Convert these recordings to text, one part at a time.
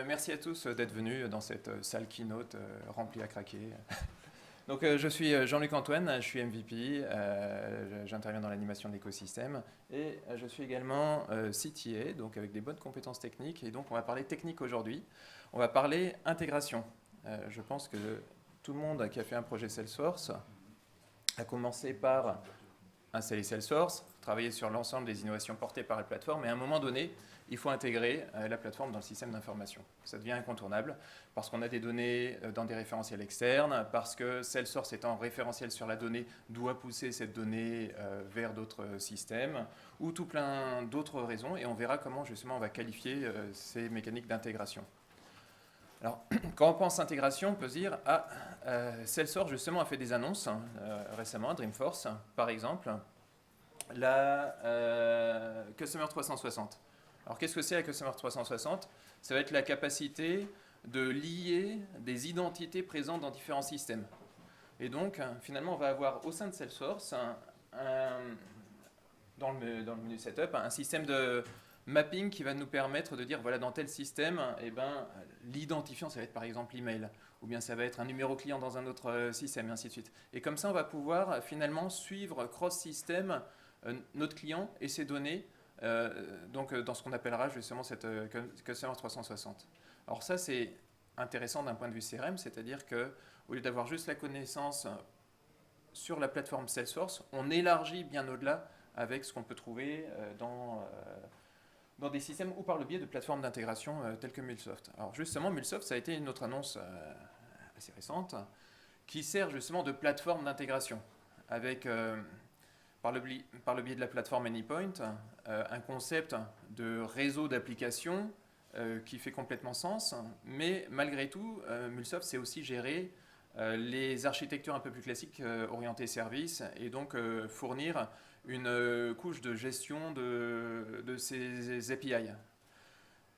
Merci à tous d'être venus dans cette salle keynote remplie à craquer. Donc, je suis Jean-Luc Antoine, je suis MVP, j'interviens dans l'animation de l'écosystème et je suis également CTA, donc avec des bonnes compétences techniques. Et donc, on va parler technique aujourd'hui. On va parler intégration. Je pense que tout le monde qui a fait un projet Salesforce a commencé par installer Salesforce, travailler sur l'ensemble des innovations portées par la plateforme, et à un moment donné, il faut intégrer la plateforme dans le système d'information. Ça devient incontournable parce qu'on a des données dans des référentiels externes, parce que Salesforce étant référentiel sur la donnée doit pousser cette donnée vers d'autres systèmes, ou tout plein d'autres raisons, et on verra comment justement on va qualifier ces mécaniques d'intégration. Alors, quand on pense intégration, on peut se dire, Salesforce justement a fait des annonces récemment, Dreamforce par exemple, la Customer 360. Alors qu'est-ce que c'est la Customer 360 ? Ça va être la capacité de lier des identités présentes dans différents systèmes. Et donc, finalement, on va avoir au sein de Salesforce, dans le menu Setup, un système de mapping qui va nous permettre de dire, voilà, dans tel système, l'identifiant, ça va être par exemple l'email, ou bien ça va être un numéro client dans un autre système, et ainsi de suite. Et comme ça, on va pouvoir finalement suivre cross-système notre client et ses données, donc dans ce qu'on appellera justement cette Customer 360. Alors ça, c'est intéressant d'un point de vue CRM, c'est-à-dire qu'au lieu d'avoir juste la connaissance sur la plateforme Salesforce, on élargit bien au-delà avec ce qu'on peut trouver dans des systèmes ou par le biais de plateformes d'intégration telles que MuleSoft. Alors justement, MuleSoft, ça a été une autre annonce assez récente qui sert justement de plateforme d'intégration avec, par le biais de la plateforme Anypoint, un concept de réseau d'applications qui fait complètement sens, mais malgré tout, MuleSoft sait aussi gérer les architectures un peu plus classiques orientées services et donc fournir une couche de gestion de ces API.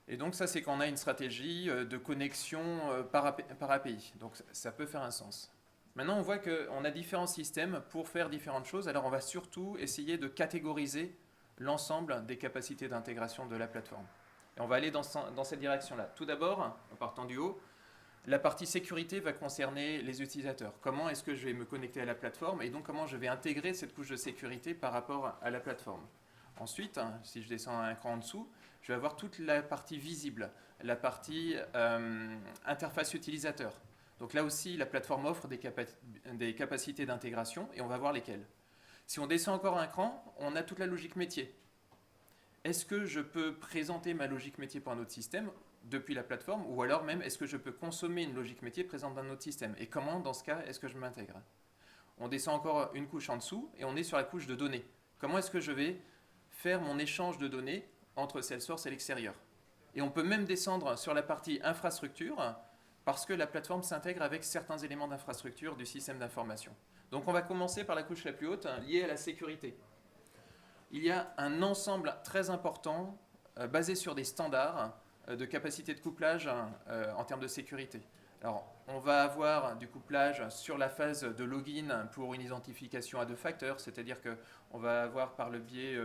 Et donc ça, c'est quand on a une stratégie de connexion par API. Donc ça peut faire un sens. Maintenant, on voit qu'on a différents systèmes pour faire différentes choses. Alors on va surtout essayer de catégoriser l'ensemble des capacités d'intégration de la plateforme. Et on va aller dans cette direction-là. Tout d'abord, en partant du haut, la partie sécurité va concerner les utilisateurs. Comment est-ce que je vais me connecter à la plateforme et donc comment je vais intégrer cette couche de sécurité par rapport à la plateforme. Ensuite, si je descends un cran en dessous, je vais avoir toute la partie visible, la partie interface utilisateur. Donc là aussi, la plateforme offre des capacités d'intégration et on va voir lesquelles. Si on descend encore un cran, on a toute la logique métier. Est-ce que je peux présenter ma logique métier pour un autre système depuis la plateforme, ou alors même est-ce que je peux consommer une logique métier présente dans un autre système? Et comment, dans ce cas, est-ce que je m'intègre? On descend encore une couche en dessous et on est sur la couche de données. Comment est-ce que je vais faire mon échange de données entre Salesforce et l'extérieur? Et on peut même descendre sur la partie infrastructure parce que la plateforme s'intègre avec certains éléments d'infrastructure du système d'information. Donc on va commencer par la couche la plus haute, liée à la sécurité. Il y a un ensemble très important basé sur des standards de capacité de couplage en termes de sécurité. Alors, on va avoir du couplage sur la phase de login pour une identification à deux facteurs, c'est-à-dire qu'on va avoir par le biais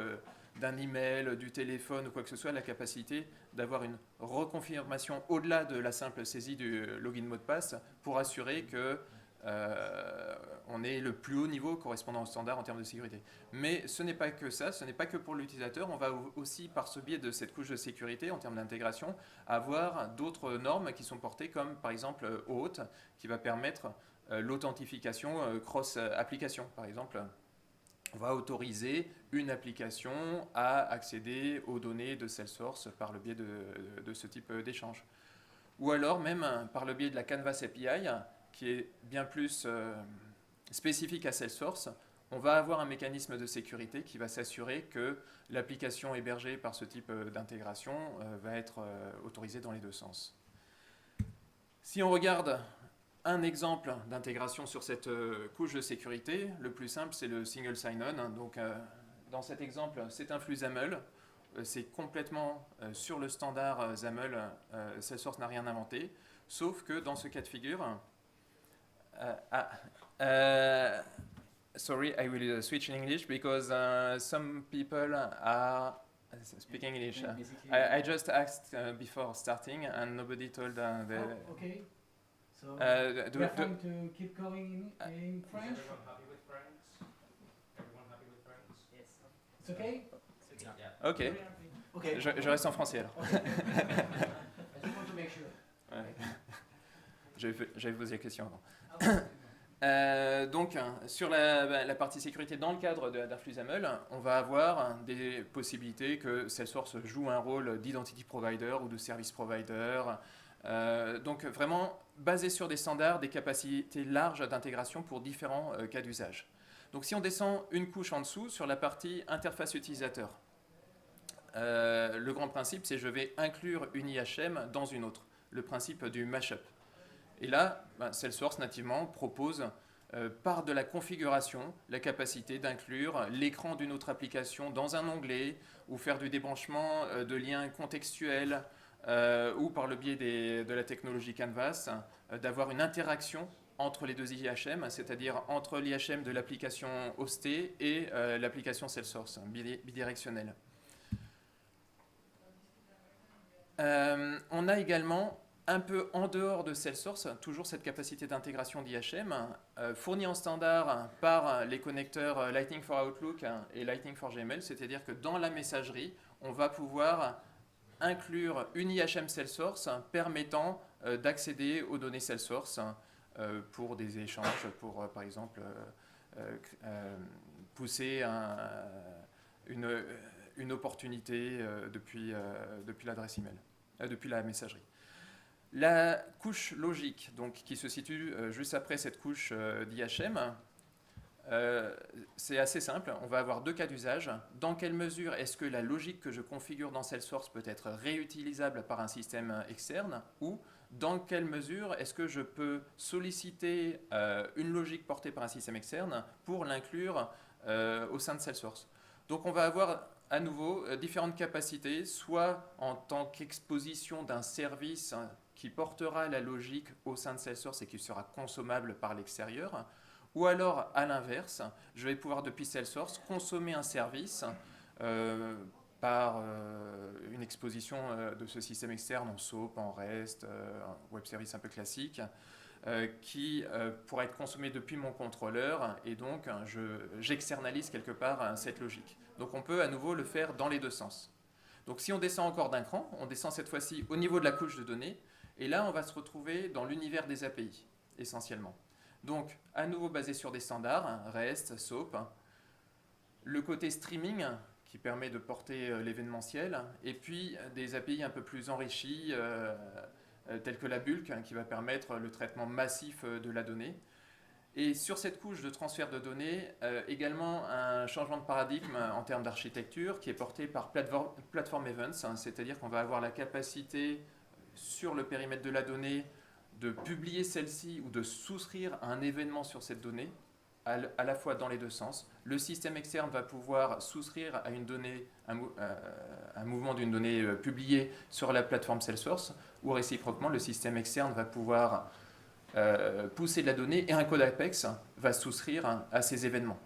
d'un email, du téléphone ou quoi que ce soit, la capacité d'avoir une reconfirmation au-delà de la simple saisie du login mot de passe pour assurer que on est le plus haut niveau correspondant au standard en termes de sécurité. Mais ce n'est pas que ça, ce n'est pas que pour l'utilisateur, on va aussi par ce biais de cette couche de sécurité en termes d'intégration avoir d'autres normes qui sont portées comme par exemple OAuth qui va permettre l'authentification cross-application. Par exemple, on va autoriser une application à accéder aux données de Salesforce par le biais de ce type d'échange. Ou alors même par le biais de la Canvas API qui est bien plus spécifique à Salesforce, on va avoir un mécanisme de sécurité qui va s'assurer que l'application hébergée par ce type d'intégration va être autorisée dans les deux sens. Si on regarde un exemple d'intégration sur cette couche de sécurité, le plus simple c'est le single sign-on. Donc dans cet exemple, c'est un flux XAML. C'est complètement sur le standard XAML, Salesforce n'a rien inventé, sauf que dans ce cas de figure, sorry, I will switch in English because some people are speaking English. Yeah, basically. I just asked before starting, and nobody told the. Oh, okay. So do- we are do- fine to keep going in French. Is everyone happy with France? Everyone happy with France? Yes. It's okay. Yeah. Ok, Okay. je reste en français alors. Okay. I just want to make sure. Ouais. J'avais posé la question avant. Ah, Donc, sur la partie sécurité dans le cadre d'Influxaml, on va avoir des possibilités que Salesforce joue un rôle d'identity provider ou de service provider. Donc, vraiment basé sur des standards, des capacités larges d'intégration pour différents cas d'usage. Donc, si on descend une couche en dessous sur la partie interface utilisateur, le grand principe, c'est je vais inclure une IHM dans une autre. Le principe du mashup. Et là, Salesforce nativement propose par de la configuration la capacité d'inclure l'écran d'une autre application dans un onglet ou faire du débranchement de liens contextuels ou par le biais de la technologie Canvas, d'avoir une interaction entre les deux IHM, c'est-à-dire entre l'IHM de l'application hostée et l'application Salesforce, bidirectionnelle. On a également un peu en dehors de Salesforce, toujours cette capacité d'intégration d'IHM, fournie en standard par les connecteurs Lightning for Outlook et Lightning for Gmail, c'est-à-dire que dans la messagerie, on va pouvoir inclure une IHM Salesforce permettant d'accéder aux données Salesforce pour des échanges, pour par exemple pousser une opportunité depuis l'adresse email, depuis la messagerie. La couche logique, donc, qui se situe juste après cette couche d'IHM, c'est assez simple. On va avoir deux cas d'usage. Dans quelle mesure est-ce que la logique que je configure dans Salesforce peut être réutilisable par un système externe, ou dans quelle mesure est-ce que je peux solliciter une logique portée par un système externe pour l'inclure au sein de Salesforce. Donc on va avoir à nouveau différentes capacités, soit en tant qu'exposition d'un service qui portera la logique au sein de Salesforce et qui sera consommable par l'extérieur, ou alors à l'inverse, je vais pouvoir depuis Salesforce consommer un service par une exposition de ce système externe en SOAP, en REST, un web service un peu classique, qui pourra être consommé depuis mon contrôleur, et donc j'externalise quelque part cette logique. Donc on peut à nouveau le faire dans les deux sens. Donc si on descend encore d'un cran, on descend cette fois-ci au niveau de la couche de données, et là on va se retrouver dans l'univers des API, essentiellement. Donc à nouveau basé sur des standards, REST, SOAP, le côté streaming qui permet de porter l'événementiel, et puis des API un peu plus enrichis, tels que la bulk, qui va permettre le traitement massif de la donnée. Et sur cette couche de transfert de données, également un changement de paradigme en termes d'architecture qui est porté par Platform Events, c'est-à-dire qu'on va avoir la capacité sur le périmètre de la donnée de publier celle-ci ou de souscrire à un événement sur cette donnée, à la fois dans les deux sens. Le système externe va pouvoir souscrire à une donnée, un mouvement d'une donnée publiée sur la plateforme Salesforce, ou réciproquement, le système externe va pouvoir pousser de la donnée et un code Apex va souscrire à ces événements.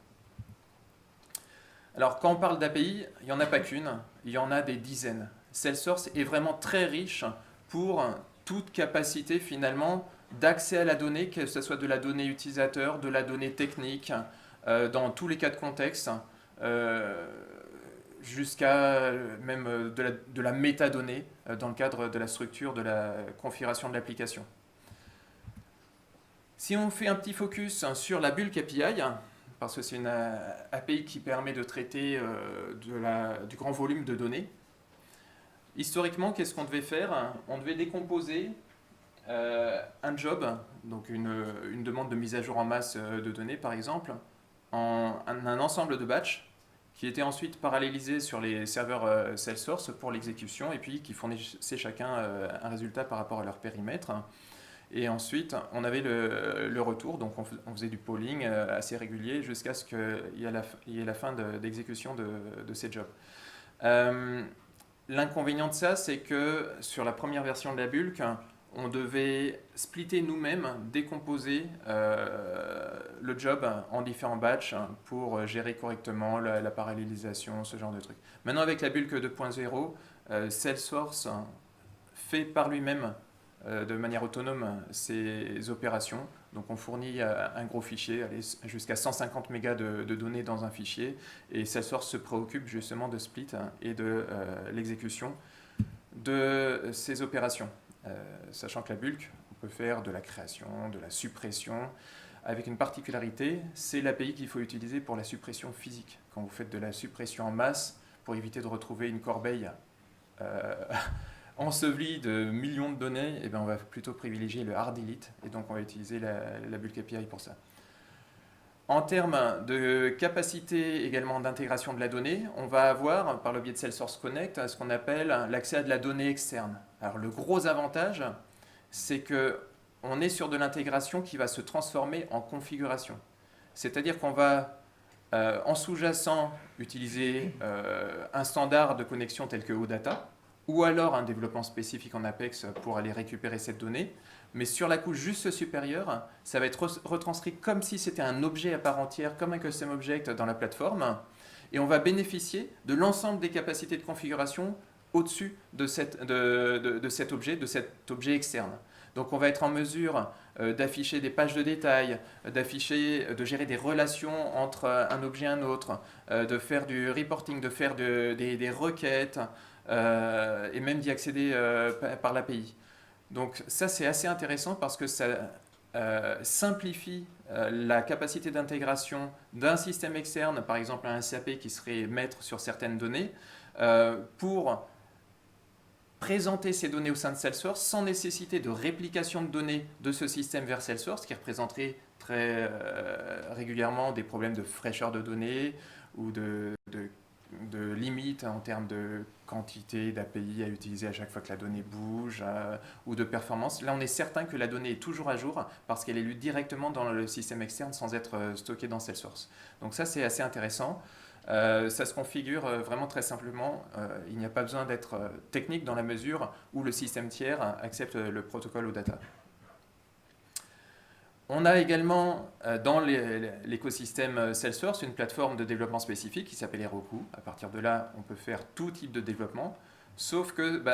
Alors, quand on parle d'API, il n'y en a pas qu'une, il y en a des dizaines. Salesforce est vraiment très riche pour toute capacité finalement d'accès à la donnée, que ce soit de la donnée utilisateur, de la donnée technique, dans tous les cas de contexte, jusqu'à même de la métadonnée dans le cadre de la structure de la configuration de l'application. Si on fait un petit focus sur la bulk API, parce que c'est une API qui permet de traiter du grand volume de données, historiquement, qu'est-ce qu'on devait faire? On devait décomposer un job, donc une demande de mise à jour en masse de données par exemple, en un ensemble de batchs qui était ensuite parallélisé sur les serveurs Salesforce pour l'exécution, et puis qui fournissaient chacun un résultat par rapport à leur périmètre. Et ensuite, on avait le retour, donc on faisait du polling assez régulier jusqu'à ce qu'il y ait la fin d'exécution de ces jobs. L'inconvénient de ça, c'est que sur la première version de la bulk, on devait splitter nous-mêmes, décomposer le job en différents batchs pour gérer correctement la parallélisation, ce genre de trucs. Maintenant, avec la Bulk 2.0, Salesforce fait par lui-même de manière autonome ces opérations. Donc on fournit un gros fichier, jusqu'à 150 mégas de données dans un fichier, et Salesforce se préoccupe justement de split et de l'exécution de ces opérations. Sachant que la bulk, on peut faire de la création, de la suppression, avec une particularité, c'est l'API qu'il faut utiliser pour la suppression physique. Quand vous faites de la suppression en masse, pour éviter de retrouver une corbeille ensevelie de millions de données, eh bien on va plutôt privilégier le hard delete, et donc on va utiliser la bulk API pour ça. En termes de capacité également d'intégration de la donnée, on va avoir, par le biais de Salesforce Connect, ce qu'on appelle l'accès à de la donnée externe. Alors le gros avantage, c'est qu'on est sur de l'intégration qui va se transformer en configuration. C'est-à-dire qu'on va, en sous-jacent, utiliser un standard de connexion tel que OData, ou alors un développement spécifique en Apex pour aller récupérer cette donnée. Mais sur la couche juste supérieure, ça va être retranscrit comme si c'était un objet à part entière, comme un custom object dans la plateforme. Et on va bénéficier de l'ensemble des capacités de configuration au-dessus de cet objet externe. Donc on va être en mesure d'afficher des pages de détail, de gérer des relations entre un objet et un autre, de faire du reporting, de faire des requêtes, et même d'y accéder par l'API. Donc ça, c'est assez intéressant parce que ça simplifie la capacité d'intégration d'un système externe, par exemple un SAP qui serait maître sur certaines données, pour présenter ces données au sein de Salesforce sans nécessité de réplication de données de ce système vers Salesforce, qui représenterait très régulièrement des problèmes de fraîcheur de données ou de limites en termes de quantité d'API à utiliser à chaque fois que la donnée bouge, ou de performance. Là, on est certain que la donnée est toujours à jour parce qu'elle est lue directement dans le système externe sans être stockée dans Salesforce. Donc ça, c'est assez intéressant. Ça se configure vraiment très simplement. Il n'y a pas besoin d'être technique dans la mesure où le système tiers accepte le protocole OData. On a également dans l'écosystème Salesforce une plateforme de développement spécifique qui s'appelle Heroku. À partir de là, on peut faire tout type de développement, sauf que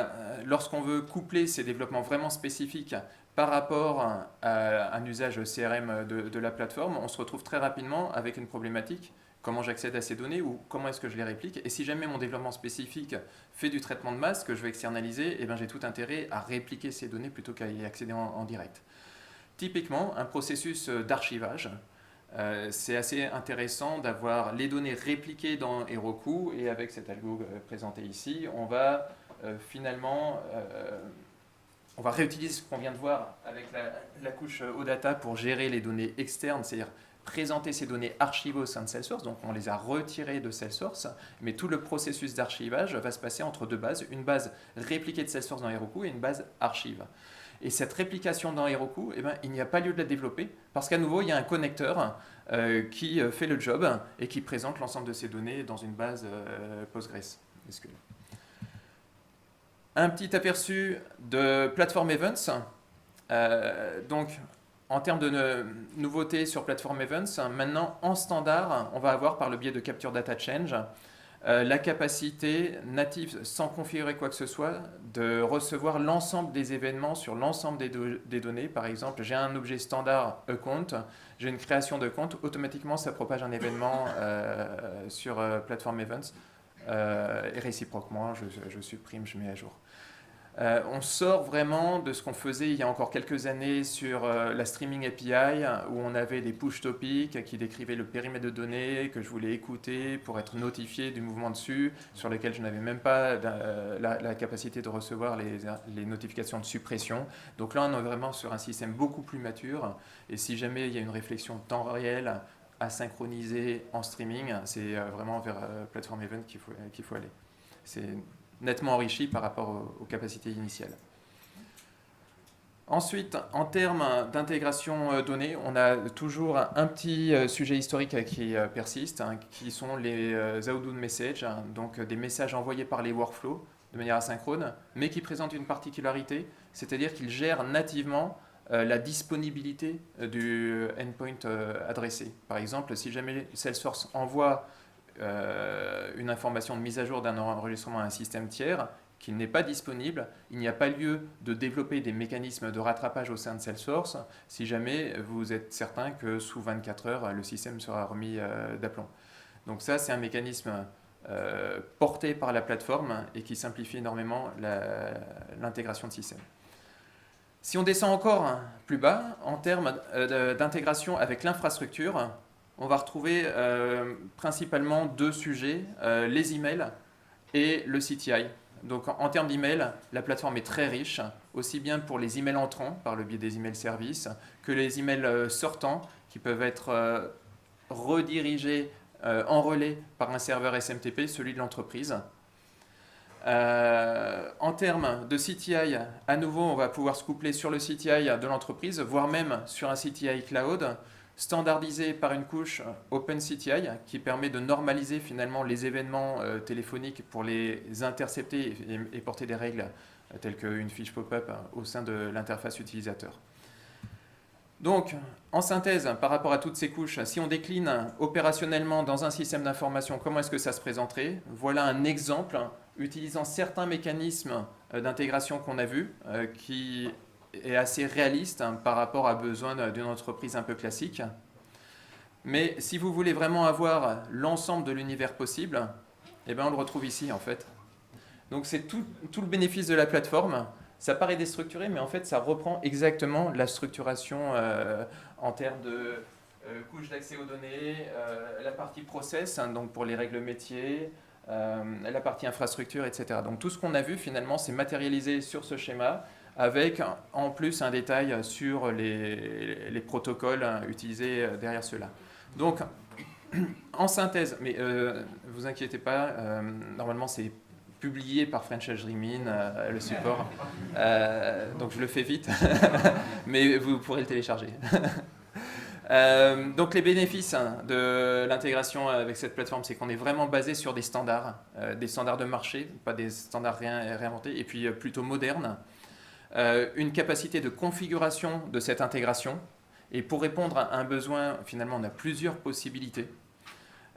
lorsqu'on veut coupler ces développements vraiment spécifiques par rapport à un usage CRM de la plateforme, on se retrouve très rapidement avec une problématique. Comment j'accède à ces données ou comment est-ce que je les réplique? Et si jamais mon développement spécifique fait du traitement de masse que je veux externaliser, eh bien, j'ai tout intérêt à répliquer ces données plutôt qu'à y accéder en direct. Typiquement, un processus d'archivage, c'est assez intéressant d'avoir les données répliquées dans Heroku, et avec cet algo présenté ici, on va finalement on va réutiliser ce qu'on vient de voir avec la couche OData pour gérer les données externes, c'est-à-dire présenter ces données archivées au sein de Salesforce. Donc on les a retirées de Salesforce, mais tout le processus d'archivage va se passer entre deux bases, une base répliquée de Salesforce dans Heroku et une base archive. Et cette réplication dans Heroku, eh ben, il n'y a pas lieu de la développer parce qu'à nouveau, il y a un connecteur qui fait le job et qui présente l'ensemble de ces données dans une base Postgres. Un petit aperçu de Platform Events. Donc, en termes de nouveautés sur Platform Events, maintenant en standard, on va avoir par le biais de Capture Data Change la capacité native, sans configurer quoi que ce soit, de recevoir l'ensemble des événements sur l'ensemble des données. Par exemple, j'ai un objet standard account, j'ai une création de compte, automatiquement ça propage un événement sur Platform Events, et réciproquement, je supprime, je mets à jour. On sort vraiment de ce qu'on faisait il y a encore quelques années sur la Streaming API, où on avait des push topics qui décrivaient le périmètre de données que je voulais écouter pour être notifié du mouvement dessus, sur lesquels je n'avais même pas la capacité de recevoir les notifications de suppression. Donc là, on est vraiment sur un système beaucoup plus mature, et si jamais il y a une réflexion temps réel à synchroniser en streaming, c'est vraiment vers Platform Event qu'il faut aller. C'est nettement enrichi par rapport aux capacités initiales. Ensuite, en termes d'intégration données, on a toujours un petit sujet historique qui persiste, qui sont les outbound messages, donc des messages envoyés par les workflows. de manière asynchrone, mais qui présente une particularité, c'est-à-dire qu'il gère nativement la disponibilité du endpoint adressé. Par exemple, si jamais Salesforce envoie une information de mise à jour d'un enregistrement à un système tiers, qu'il n'est pas disponible, il n'y a pas lieu de développer des mécanismes de rattrapage au sein de Salesforce si jamais vous êtes certain que sous 24 heures, le système sera remis d'aplomb. Donc ça, c'est un mécanisme porté par la plateforme et qui simplifie énormément l'intégration de système. Si on descend encore plus bas, en termes d'intégration avec l'infrastructure, on va retrouver principalement deux sujets, les emails et le CTI. Donc en termes d'email, la plateforme est très riche, aussi bien pour les emails entrants, par le biais des emails services, que les emails sortants, qui peuvent être redirigés en relais par un serveur SMTP, celui de l'entreprise. En termes de CTI, à nouveau, on va pouvoir se coupler sur le CTI de l'entreprise, voire même sur un CTI cloud, standardisé par une couche OpenCTI qui permet de normaliser finalement les événements téléphoniques pour les intercepter et porter des règles telles qu'une fiche pop-up au sein de l'interface utilisateur. Donc, en synthèse, par rapport à toutes ces couches, si on décline opérationnellement dans un système d'information, comment est-ce que ça se présenterait? Voilà un exemple utilisant certains mécanismes d'intégration qu'on a vus, qui est assez réaliste par rapport à besoin d'une entreprise un peu classique. Mais si vous voulez vraiment avoir l'ensemble de l'univers possible, eh bien on le retrouve ici en fait. Donc c'est tout le bénéfice de la plateforme. Ça paraît déstructuré, mais en fait ça reprend exactement la structuration en termes de couche d'accès aux données, la partie process, hein, donc pour les règles métiers, la partie infrastructure, etc. Donc tout ce qu'on a vu finalement c'est matérialisé sur ce schéma, avec en plus un détail sur les protocoles utilisés derrière cela. Donc, en synthèse, mais vous inquiétez pas, normalement c'est publié par French Dreamin, le support, donc je le fais vite, mais vous pourrez le télécharger. Donc les bénéfices de l'intégration avec cette plateforme, c'est qu'on est vraiment basé sur des standards de marché, pas des standards réinventés, et puis plutôt modernes. Une capacité de configuration de cette intégration. Et pour répondre à un besoin, finalement, on a plusieurs possibilités.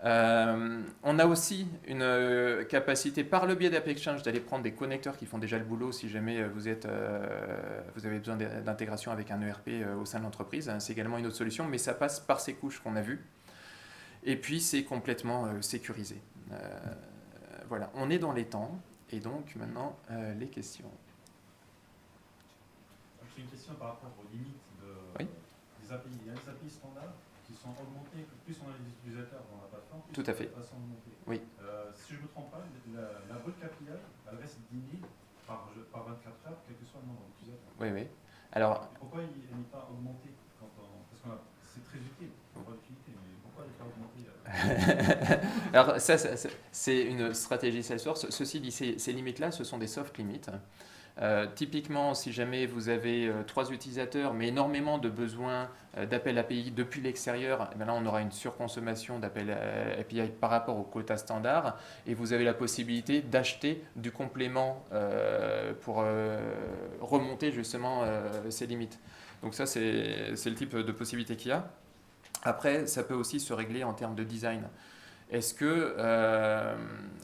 On a aussi une capacité, par le biais d'AppExchange, d'aller prendre des connecteurs qui font déjà le boulot si jamais vous avez besoin d'intégration avec un ERP au sein de l'entreprise. C'est également une autre solution, mais ça passe par ces couches qu'on a vues. Et puis, c'est complètement sécurisé. Voilà, on est dans les temps. Et donc, maintenant, les questions. J'ai une question par rapport aux limites des API. Il y a des API standards qui sont augmentées, plus on a des utilisateurs dans la plateforme, plus tout à fait. Façon augmentée. Oui. Si je ne me trompe pas, la bulk API, elle reste 10 000 par 24 heures, quel que soit le nombre d'utilisateurs. Oui, oui. Alors, pourquoi elle n'est pas augmentée parce que c'est très utile, pour l'utilité, mais pourquoi elle n'est pas augmentée alors ça, c'est une stratégie Salesforce. Ceci dit, ces limites-là, ce sont des soft limits. Typiquement, si jamais vous avez 3 utilisateurs, mais énormément de besoins d'appel API depuis l'extérieur, là on aura une surconsommation d'appel API par rapport au quota standard, et vous avez la possibilité d'acheter du complément pour remonter justement ces limites. Donc ça, c'est le type de possibilité qu'il y a. Après, ça peut aussi se régler en termes de design. Est-ce que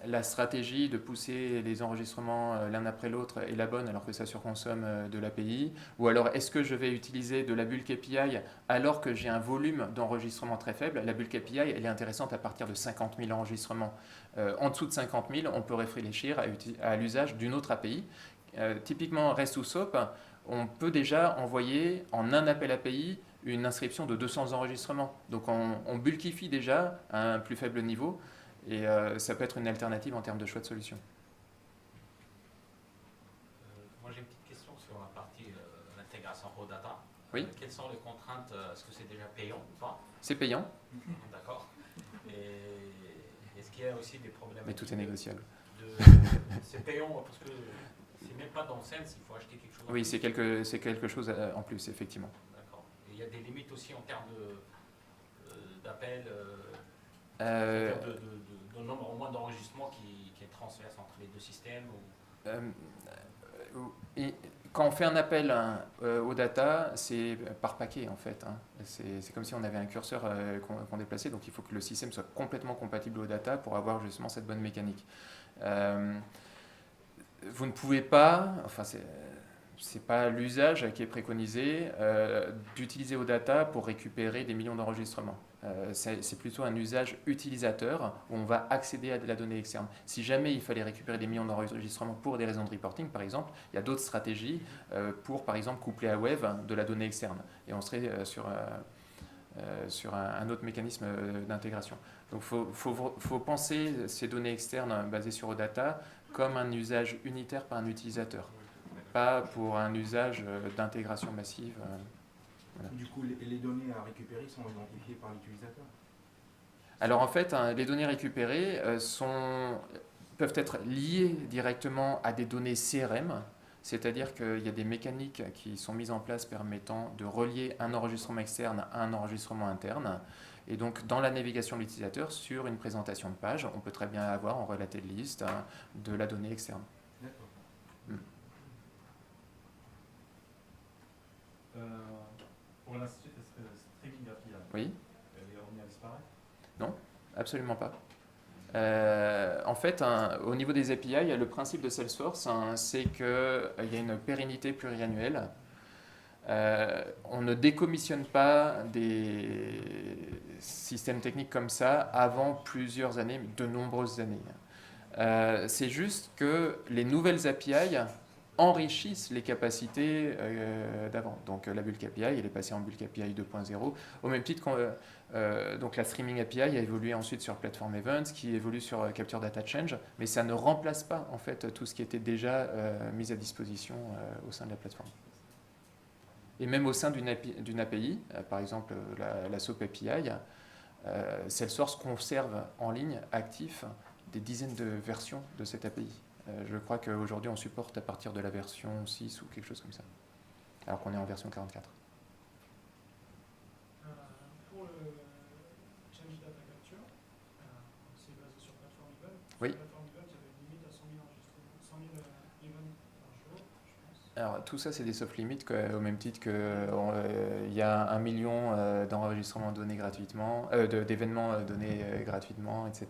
la stratégie de pousser les enregistrements l'un après l'autre est la bonne alors que ça surconsomme de l'API? Ou alors est-ce que je vais utiliser de la bulk API alors que j'ai un volume d'enregistrement très faible? La bulk API, elle est intéressante à partir de 50 000 enregistrements. En dessous de 50 000, on peut réfléchir à l'usage d'une autre API. Typiquement, REST ou SOAP, on peut déjà envoyer en un appel API une inscription de 200 enregistrements. Donc on bulkifie déjà à un plus faible niveau et ça peut être une alternative en termes de choix de solution. Moi j'ai une petite question sur la partie l'intégration raw data. Oui. Quelles sont les contraintes? Est-ce que c'est déjà payant ou pas? C'est payant. D'accord. Et est-ce qu'il y a aussi des problèmes? Mais tout est négociable. C'est payant parce que c'est même pas dans le sens, il faut acheter quelque chose. Oui, c'est quelque chose en plus, effectivement. Il y a des limites aussi en termes d'appels, de nombre au moins d'enregistrements qui est transverse entre les deux systèmes Euh, et quand on fait un appel aux data, c'est par paquet en fait. Hein. C'est comme si on avait un curseur qu'on déplaçait, donc il faut que le système soit complètement compatible aux data pour avoir justement cette bonne mécanique. Vous ne pouvez pas, enfin c'est pas l'usage qui est préconisé d'utiliser aux data pour récupérer des millions d'enregistrements. C'est plutôt un usage utilisateur où on va accéder à de la donnée externe. Si jamais il fallait récupérer des millions d'enregistrements pour des raisons de reporting, par exemple, il y a d'autres stratégies pour, par exemple, coupler à Wave de la donnée externe. Et on serait sur un autre mécanisme d'intégration. Donc il faut penser ces données externes basées sur OData comme un usage unitaire par un utilisateur, pas pour un usage d'intégration massive. Voilà. Du coup, les données à récupérer sont identifiées par l'utilisateur. Alors en fait, les données récupérées peuvent être liées directement à des données CRM, c'est-à-dire qu'il y a des mécaniques qui sont mises en place permettant de relier un enregistrement externe à un enregistrement interne. Et donc dans la navigation de l'utilisateur, sur une présentation de page, on peut très bien avoir en related list de la donnée externe. D'accord. Pour la streaming API, Oui, elle est remise à disparaître? absolument pas. En fait, au niveau des API, le principe de Salesforce, c'est qu'il y a une pérennité pluriannuelle. On ne décommissionne pas des systèmes techniques comme ça avant plusieurs années, de nombreuses années. C'est juste que les nouvelles API enrichissent les capacités d'avant. Donc la Bulk API, elle est passée en Bulk API 2.0, au même titre que donc la Streaming API a évolué ensuite sur Platform Events, qui évolue sur Capture Data Change, mais ça ne remplace pas en fait tout ce qui était déjà mis à disposition au sein de la plateforme. Et même au sein d'une API, par exemple la SOAP API, Salesforce conserve en ligne, actif, des dizaines de versions de cette API. Je crois qu'aujourd'hui on supporte à partir de la version 6 ou quelque chose comme ça, alors qu'on est en version 44. Pour le Change Data Capture, c'est basé sur Platform Event. Oui. Sur Platform Event, il y avait une limite à 100 000 enregistrements, 100 000 events par jour, je pense. Alors tout ça c'est des soft limits, au même titre qu'il y a 1 million d'enregistrements donnés gratuitement, d'événements donnés gratuitement, etc.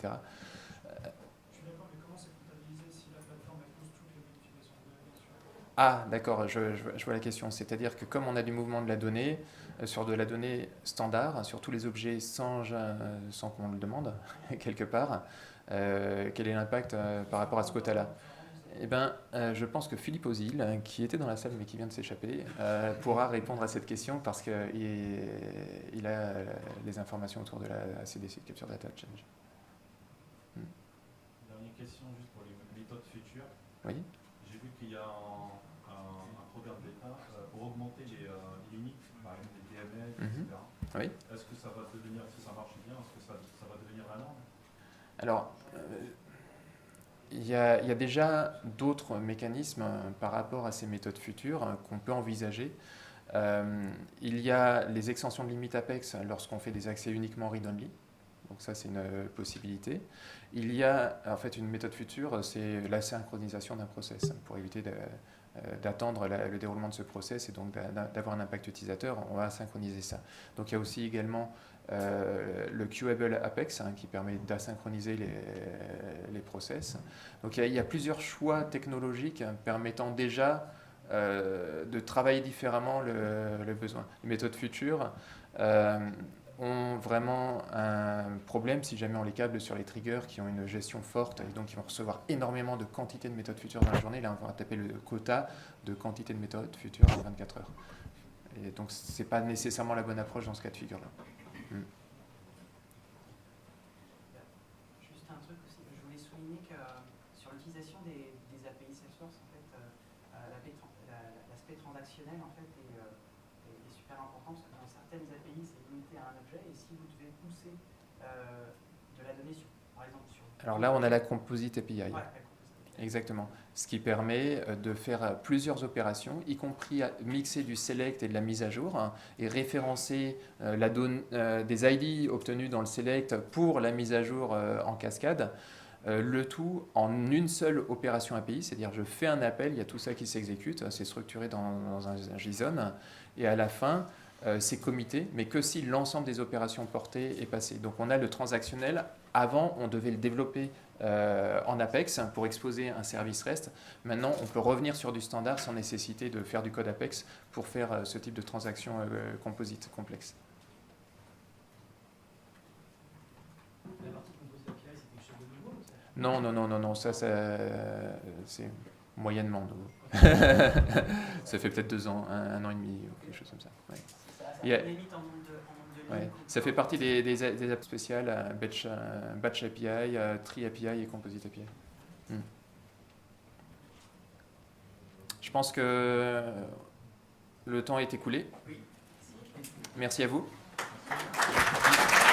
Je suis d'accord, mais comment c'est comptabilisé si la plateforme elle pose toutes les modifications de données sur... Ah, d'accord, je vois la question. C'est-à-dire que comme on a du mouvement de la donnée, sur de la donnée standard, sur tous les objets sans qu'on le demande, quelque part, quel est l'impact par rapport à ce quota-là? Eh bien, je pense que Philippe Ozil, qui était dans la salle mais qui vient de s'échapper, pourra répondre à cette question parce qu'il a les informations autour de la CDC, Capture Data Change. Dernière question, juste pour les méthodes futures. Oui. J'ai vu qu'il y a un programme d'État pour augmenter les limites, par exemple les DML, etc. Oui. Est-ce que ça va devenir, si ça marche bien, est-ce que ça va devenir la norme? Alors, il y a déjà d'autres mécanismes par rapport à ces méthodes futures qu'on peut envisager. Il y a les extensions de limite Apex lorsqu'on fait des accès uniquement read-only. Donc ça, c'est une possibilité. Il y a en fait une méthode future, c'est la synchronisation d'un process pour éviter d'attendre le déroulement de ce process et donc d'avoir un impact utilisateur. On va synchroniser ça. Donc il y a aussi également le Queuable Apex qui permet d'asynchroniser les process. Donc il y a plusieurs choix technologiques permettant déjà de travailler différemment le besoin. Les méthodes futures ont vraiment un problème si jamais on les câble sur les triggers qui ont une gestion forte et donc ils vont recevoir énormément de quantité de méthodes futures dans la journée. Là, on va taper le quota de quantité de méthodes futures en 24 heures. Et donc, ce n'est pas nécessairement la bonne approche dans ce cas de figure-là. Juste un truc aussi, je voulais souligner que sur l'utilisation des API Salesforce, en fait, l'aspect transactionnel en fait, est super important parce que dans certaines API, c'est limité à un objet et si vous devez pousser de la donnée sur, par exemple, sur... Alors là, on a la Composite API. Ouais, Exactement. Ce qui permet de faire plusieurs opérations, y compris mixer du select et de la mise à jour, et référencer des ID obtenus dans le select pour la mise à jour en cascade. le tout en une seule opération API, c'est-à-dire je fais un appel, il y a tout ça qui s'exécute, c'est structuré dans un JSON, et à la fin, c'est commité, mais que si l'ensemble des opérations portées est passé. Donc on a le transactionnel. Avant, on devait le développer en Apex pour exposer un service REST. Maintenant, on peut revenir sur du standard sans nécessité de faire du code Apex pour faire ce type de transaction composite complexe. La partie composite API, c'est quelque chose de nouveau ou ça? Non, ça c'est moyennement nouveau. Ça fait peut-être 2 ans, un an et demi, ou quelque chose comme ça. Ouais. Ça Il y a- limite en nombre de Ouais. lignes. Ça fait partie des apps spéciales, Batch API, Tree API et Composite API. Je pense que le temps est écoulé. Oui. Merci à vous. Merci.